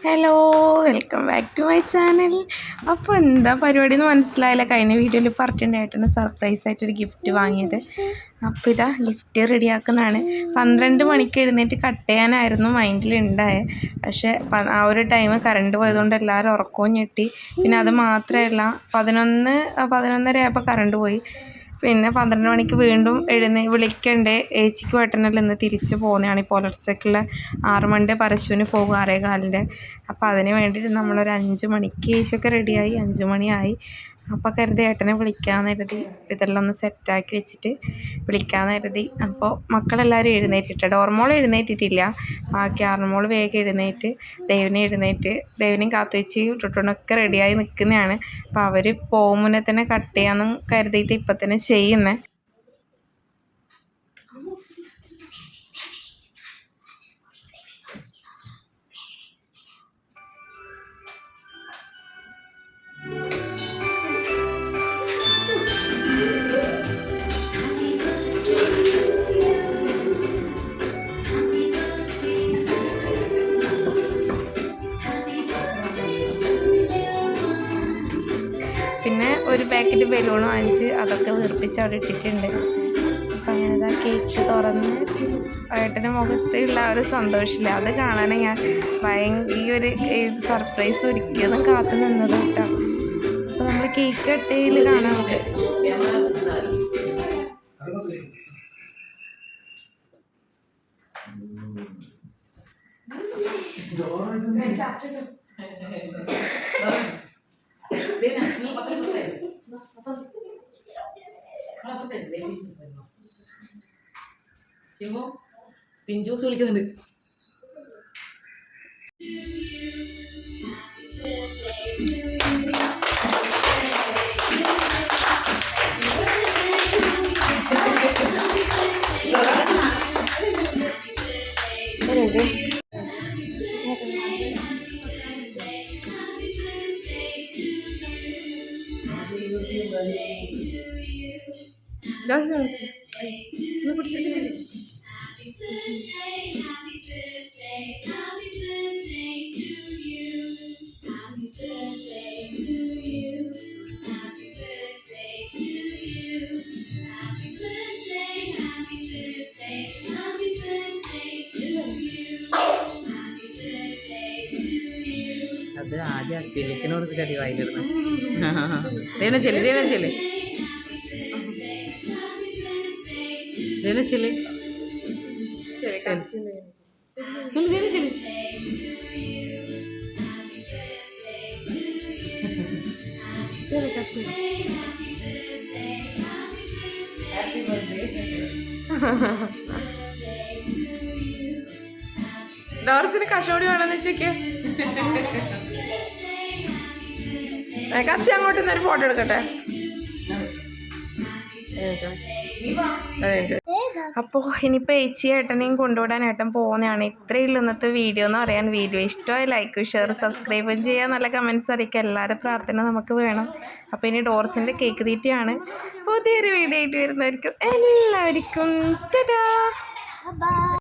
Hello, welcome back to my channel. അപ്പോൾ എന്താ പരിപാടി എന്ന് മനസ്സിലായില്ല. കഴിഞ്ഞ വീഡിയോയിൽ പറഞ്ഞിട്ടുണ്ടായിട്ടാണ് സർപ്രൈസ് ആയിട്ടൊരു ഗിഫ്റ്റ് വാങ്ങിയത്. അപ്പോൾ ഇതാ ഗിഫ്റ്റ് റെഡിയാക്കുന്നതാണ്. 12 മണിക്ക് എഴുന്നേറ്റ് കട്ട് ചെയ്യാനായിരുന്നു മൈൻഡിലുണ്ടായത്. പക്ഷേ ആ ഒരു ടൈം കറണ്ട് പോയതുകൊണ്ട് എല്ലാവരും ഉറക്കവും ഞെട്ടി. പിന്നെ അത് മാത്രമല്ല 11:30 ആയപ്പോൾ കറണ്ട് പോയി. പിന്നെ 12 മണിക്ക് വീണ്ടും വിളിക്കണ്ടേ. ഏച്ചിക്ക് വെട്ടനല്ല ഇന്ന് തിരിച്ച് പോകുന്നതാണ്. ഈ പുലർച്ചയ്ക്കുള്ള 6 മണിൻ്റെ പരശുവിന് പോകും 6:15. അപ്പോൾ അതിന് വേണ്ടിയിട്ട് നമ്മളൊരു 5 മണിക്ക് ഏച്ചിയൊക്കെ റെഡിയായി. 5 മണിയായി. അപ്പോൾ കരുതി ഏട്ടനെ വിളിക്കാമെന്ന് കരുതി ഇതെല്ലാം ഒന്ന് സെറ്റാക്കി വെച്ചിട്ട് വിളിക്കാമെന്ന് കരുതി. അപ്പോൾ മക്കളെല്ലാവരും എഴുന്നേറ്റിട്ട് ഡോർമോൾ എഴുന്നേറ്റിട്ടില്ല. ബാക്കി ആർമോൾ വേഗം എഴുന്നേറ്റ് ദേവിനെയും കാത്തു വെച്ച് ടുട്ടണൊക്കെ റെഡിയായി നിൽക്കുന്നതാണ്. അപ്പോൾ അവർ പോകും മുന്നേ തന്നെ കട്ട് ചെയ്യാമെന്ന് കരുതിയിട്ട് ഇപ്പം തന്നെ ചെയ്യുന്നത്. പിന്നെ ഒരു പാക്കറ്റ് ബലൂൺ വാങ്ങിച്ച് അതൊക്കെ വീർപ്പിച്ച് അവിടെ ഇട്ടിട്ടുണ്ട്. അപ്പം അങ്ങനെ കേക്ക് തുറന്ന് ഏട്ടൻ്റെ മുഖത്തുള്ള ഒരു സന്തോഷമില്ല, അത് കാണാൻ ഞാൻ ഈ ഒരു സർപ്രൈസ് ഒരുക്കിയതും കാത്തു നിന്നത് കേട്ടോ. അപ്പോൾ നമ്മൾ കേക്ക് കട്ടയിൽ കാണാം. പിഞ്ചൂസ് വിളിക്കുന്നുണ്ട്. അത് ആദ്യം ചെല്ലിച്ചിനോട് കടി വായിലിരുന്നു. ദേവന ചെല്ലി ഡോറസിന് കഷോടി വേണമെന്ന് വെച്ചോക്കെ. കച്ചി അങ്ങോട്ട് നിന്നൊരു ഫോട്ടോ എടുക്കട്ടെ. അപ്പോൾ ഇനിയിപ്പോൾ ഏച്ചി ഏട്ടനെയും കൊണ്ടുവിടാൻ ഏട്ടൻ പോകുന്നതാണ്. ഇത്രയുള്ള ഇന്നത്തെ വീഡിയോ എന്ന് പറയാൻ. വീഡിയോ ഇഷ്ടമായി ലൈക്ക് ഷെയർ സബ്സ്ക്രൈബും ചെയ്യുക, നല്ല കമൻറ്റ്സ് അറിയിക്കുക. എല്ലാവരും പ്രാർത്ഥന നമുക്ക് വേണം. അപ്പോൾ ഇനി ഡോർസിൻ്റെ കേക്ക് തീറ്റയാണ്. പുതിയൊരു വീഡിയോ ആയിട്ട് വരുന്നവർക്കും എല്ലാവർക്കും ടാറ്റാ.